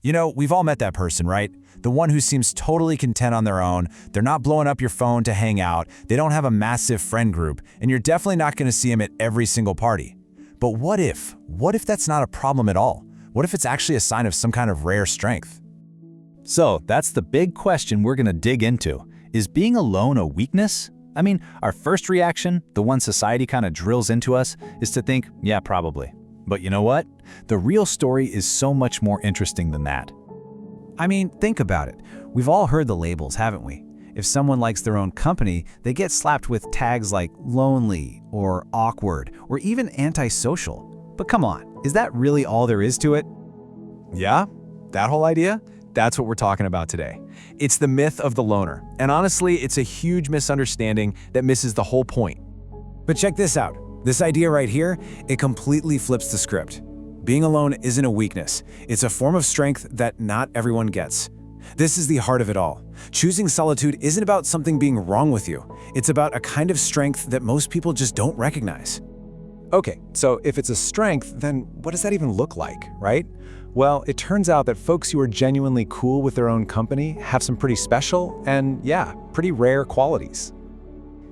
You know, we've all met that person, right? The one who seems totally content on their own, they're not blowing up your phone to hang out, they don't have a massive friend group, and you're definitely not going to see them at every single party. But what if? What if that's not a problem at all? What if it's actually a sign of some kind of rare strength? So that's the big question we're going to dig into. Is being alone a weakness? I mean, our first reaction, the one society kind of drills into us, is to think, yeah, probably. But you know what? The real story is so much more interesting than that. I mean, think about it. We've all heard the labels, haven't we? If someone likes their own company, they get slapped with tags like lonely or awkward or even antisocial. But come on, is that really all there is to it? Yeah, that whole idea? That's what we're talking about today. It's the myth of the loner. And honestly, it's a huge misunderstanding that misses the whole point. But check this out. This idea right here, it completely flips the script. Being alone isn't a weakness. It's a form of strength that not everyone gets. This is the heart of it all. Choosing solitude isn't about something being wrong with you. It's about a kind of strength that most people just don't recognize. Okay, so if it's a strength, then what does that even look like, right? Well, it turns out that folks who are genuinely cool with their own company have some pretty special and, yeah, pretty rare qualities.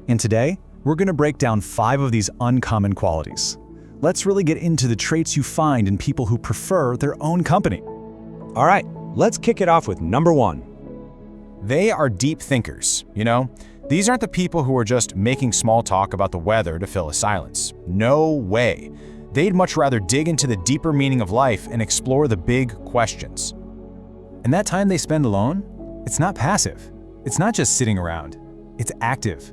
And today, we're going to break down 5 of these uncommon qualities. Let's really get into the traits you find in people who prefer their own company. All right, let's kick it off with number 1. They are deep thinkers, you know? These aren't the people who are just making small talk about the weather to fill a silence. No way. They'd much rather dig into the deeper meaning of life and explore the big questions. And that time they spend alone, it's not passive. It's not just sitting around. It's active.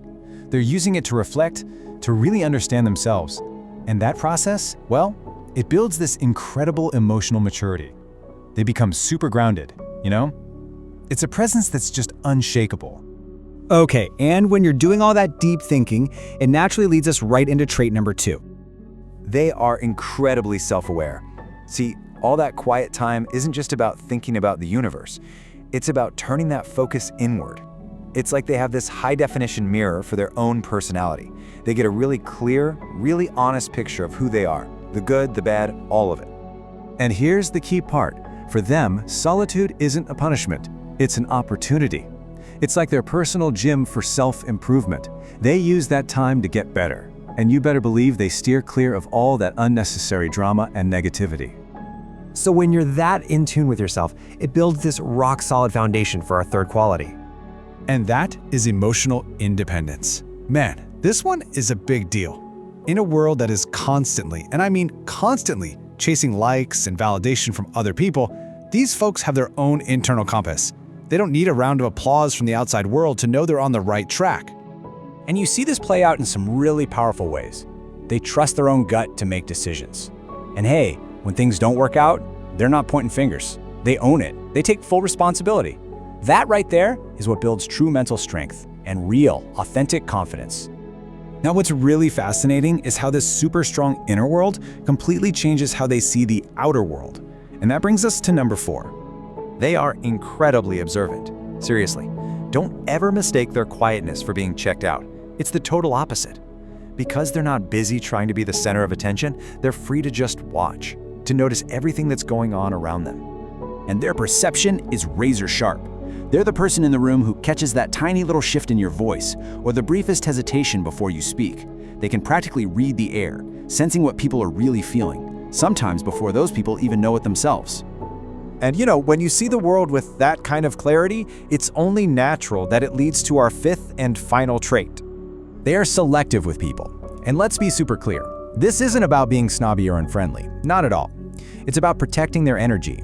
They're using it to reflect, to really understand themselves. And that process, well, it builds this incredible emotional maturity. They become super grounded, you know? It's a presence that's just unshakable. Okay, and when you're doing all that deep thinking, it naturally leads us right into trait number 2. They are incredibly self-aware. See, all that quiet time isn't just about thinking about the universe. It's about turning that focus inward. It's like they have this high-definition mirror for their own personality. They get a really clear, really honest picture of who they are, the good, the bad, all of it. And here's the key part. For them, solitude isn't a punishment. It's an opportunity. It's like their personal gym for self-improvement. They use that time to get better. And you better believe they steer clear of all that unnecessary drama and negativity. So when you're that in tune with yourself, it builds this rock-solid foundation for our third quality. And that is emotional independence. Man, this one is a big deal. In a world that is constantly, and I mean constantly, chasing likes and validation from other people, these folks have their own internal compass. They don't need a round of applause from the outside world to know they're on the right track. And you see this play out in some really powerful ways. They trust their own gut to make decisions. And hey, when things don't work out, they're not pointing fingers. They own it. They take full responsibility. That right there is what builds true mental strength and real, authentic confidence. Now, what's really fascinating is how this super strong inner world completely changes how they see the outer world. And that brings us to number 4. They are incredibly observant. Seriously, don't ever mistake their quietness for being checked out. It's the total opposite. Because they're not busy trying to be the center of attention, they're free to just watch, to notice everything that's going on around them. And their perception is razor sharp. They're the person in the room who catches that tiny little shift in your voice or the briefest hesitation before you speak. They can practically read the air, sensing what people are really feeling, sometimes before those people even know it themselves. And you know, when you see the world with that kind of clarity, it's only natural that it leads to our 5th and final trait. They are selective with people. And let's be super clear. This isn't about being snobby or unfriendly. Not at all. It's about protecting their energy.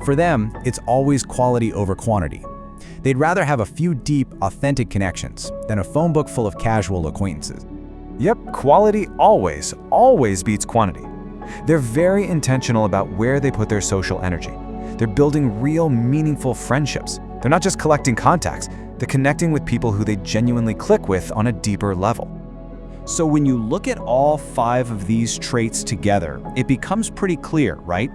For them, it's always quality over quantity. They'd rather have a few deep, authentic connections than a phone book full of casual acquaintances. Yep, quality always beats quantity. They're very intentional about where they put their social energy. They're building real, meaningful friendships. They're not just collecting contacts, they're connecting with people who they genuinely click with on a deeper level. So when you look at all 5 of these traits together, it becomes pretty clear, right?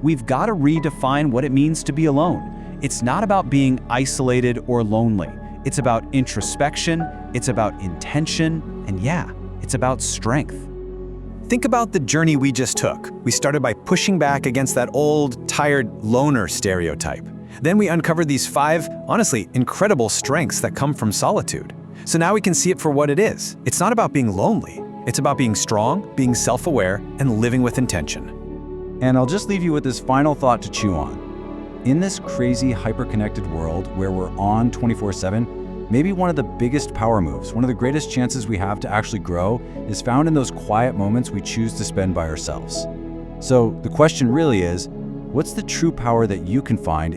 We've got to redefine what it means to be alone. It's not about being isolated or lonely. It's about introspection, it's about intention, and yeah, it's about strength. Think about the journey we just took. We started by pushing back against that old, tired loner stereotype. Then we uncovered these 5, honestly, incredible strengths that come from solitude. So now we can see it for what it is. It's not about being lonely. It's about being strong, being self-aware, and living with intention. And I'll just leave you with this final thought to chew on. In this crazy, hyper-connected world where we're on 24/7, maybe one of the biggest power moves, one of the greatest chances we have to actually grow is found in those quiet moments we choose to spend by ourselves. So the question really is, what's the true power that you can find